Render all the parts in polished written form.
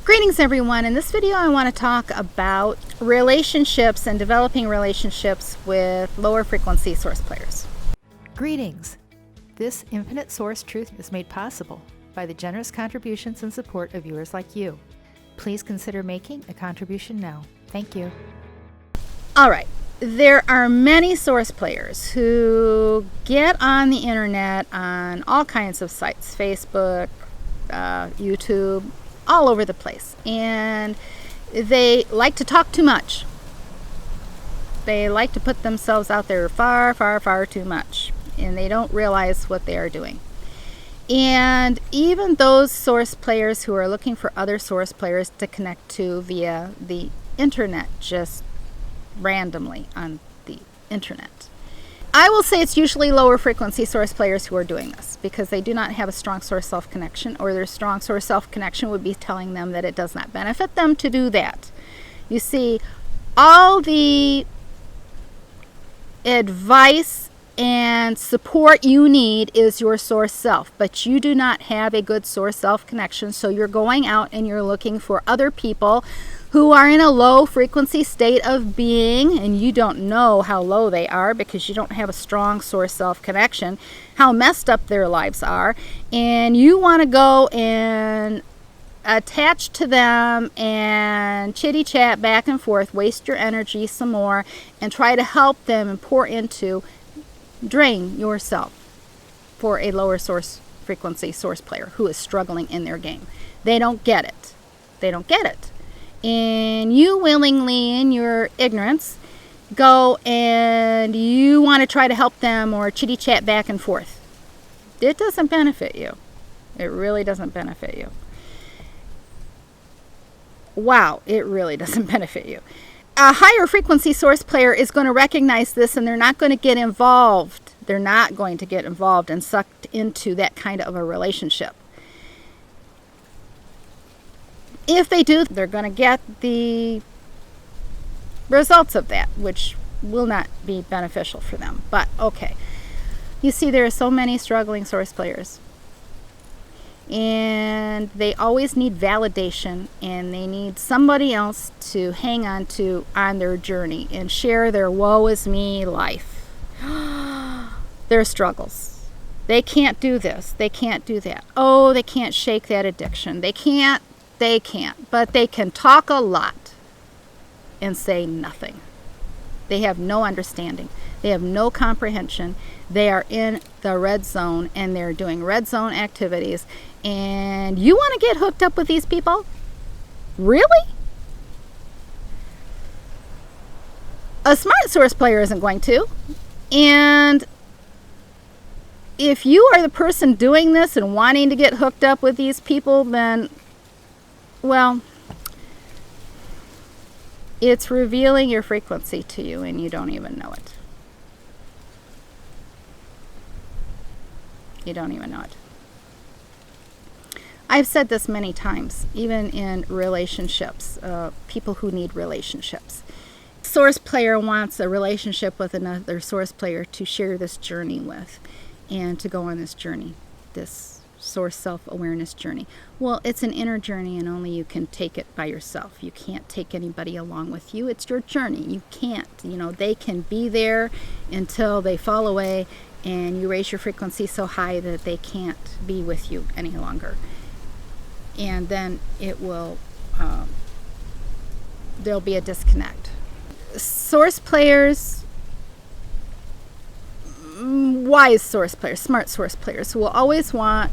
Greetings everyone. In this video I want to talk about relationships and developing relationships with lower frequency source players. Greetings. This infinite source truth is made possible by the generous contributions and support of viewers like you. Please consider making a contribution now. Thank you. Alright, there are many source players who get on the internet on all kinds of sites, Facebook, YouTube, all over the place, and they like to talk too much. They like to put themselves out there far too much, and they don't realize what they are doing. And even those source players who are looking for other source players to connect to via the internet, just randomly on the internet, I will say it's usually lower frequency source players who are doing this because they do not have a strong source self connection, or their strong source self connection would be telling them that it does not benefit them to do that. You see, all the advice and support you need is your source self, but you do not have a good source self connection, so you're going out and you're looking for other people who are in a low frequency state of being, and you don't know how low they are because you don't have a strong source self connection, how messed up their lives are, and you want to go and attach to them and chitty chat back and forth, waste your energy some more, and try to help them and pour into, drain yourself for a lower source frequency source player who is struggling in their game. They don't get it. They don't get it. And you willingly, in your ignorance, go and you want to try to help them or chitty chat back and forth. It doesn't benefit you. It really doesn't benefit you. Wow, it really doesn't benefit you. A higher frequency source player is going to recognize this, and they're not going to get involved. They're not going to get involved and sucked into that kind of a relationship. If they do, they're going to get the results of that, which will not be beneficial for them. But okay, you see, there are so many struggling source players, and they always need validation, and they need somebody else to hang on to on their journey and share their woe is me life, their struggles. They can't do this, they can't do that. Oh, they can't shake that addiction. They can't, but they can talk a lot and say nothing. They have no understanding. They have no comprehension. They are in the red zone, and they're doing red zone activities. And you want to get hooked up with these people? Really? A smart source player isn't going to. And if you are the person doing this and wanting to get hooked up with these people, then, well, it's revealing your frequency to you, and you don't even know it. You don't even know it. I've said this many times, even in relationships, people who need relationships. Source player wants a relationship with another source player to share this journey with, and to go on this journey, this source self-awareness journey. Well, it's an inner journey, and only you can take it by yourself. You can't take anybody along with you. It's your journey. You can't. They can be there until they fall away, and you raise your frequency so high that they can't be with you any longer. And then it will, there'll be a disconnect. Source players, wise source players, smart source players, will always want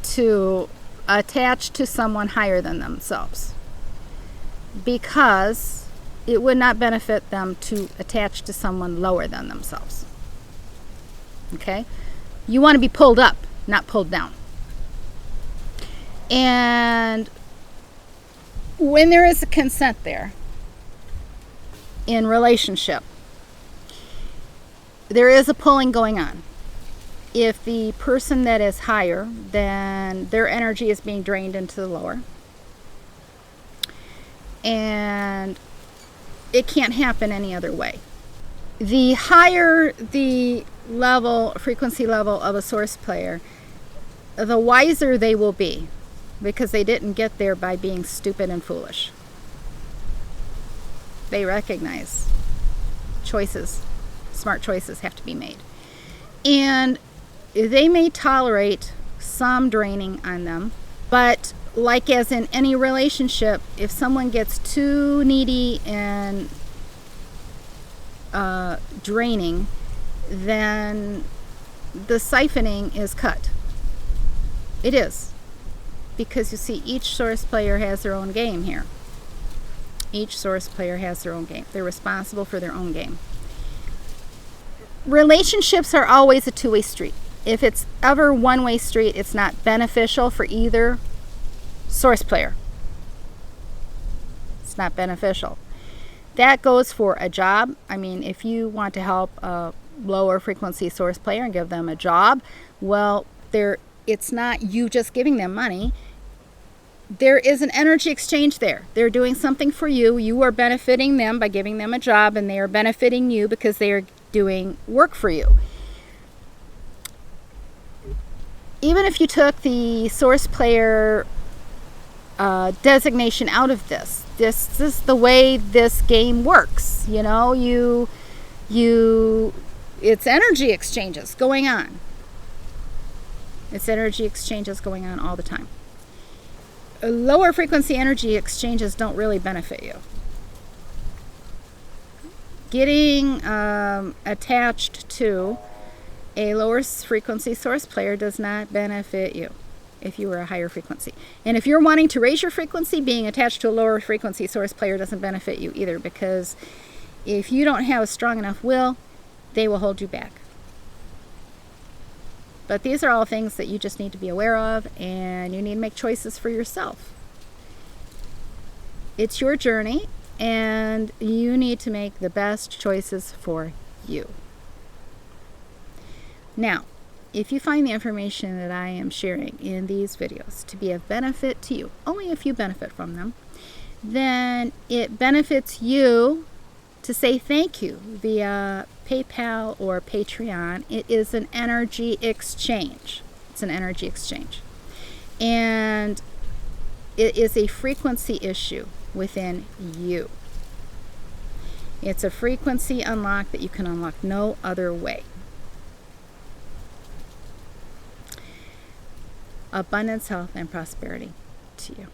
to attach to someone higher than themselves, because it would not benefit them to attach to someone lower than themselves. Okay? You want to be pulled up, not pulled down. And when there is a consent there in relationship, there is a pulling going on. If the person that is higher, then their energy is being drained into the lower, and it can't happen any other way. The higher the frequency level of a source player, the wiser they will be. because they didn't get there by being stupid and foolish. They recognize choices, smart choices have to be made. And they may tolerate some draining on them, but like as in any relationship, if someone gets too needy and draining, then the siphoning is cut. It is. Because you see, each source player has their own game here. Each source player has their own game. They're responsible for their own game. Relationships are always a two-way street. If it's ever one-way street, it's not beneficial for either source player. It's not beneficial. That goes for a job. I mean, if you want to help a lower frequency source player and give them a job, well, it's not you just giving them money. There is an energy exchange there. They're doing something for you. You are benefiting them by giving them a job, and they are benefiting you because they are doing work for you. Even if you took the source player designation out of this is the way this game works. You know, it's energy exchanges going on. It's energy exchanges going on all the time. Lower frequency energy exchanges don't really benefit you. Getting attached to a lower frequency source player does not benefit you if you are a higher frequency. And if you're wanting to raise your frequency, being attached to a lower frequency source player doesn't benefit you either, because if you don't have a strong enough will, they will hold you back. But these are all things that you just need to be aware of, and you need to make choices for yourself. It's your journey, and you need to make the best choices for you. Now, if you find the information that I am sharing in these videos to be of benefit to you, only if you benefit from them, then it benefits you to say thank you via PayPal or Patreon. It is an energy exchange. It's an energy exchange. And it is a frequency issue within you. It's a frequency unlock that you can unlock no other way. Abundance, health, and prosperity to you.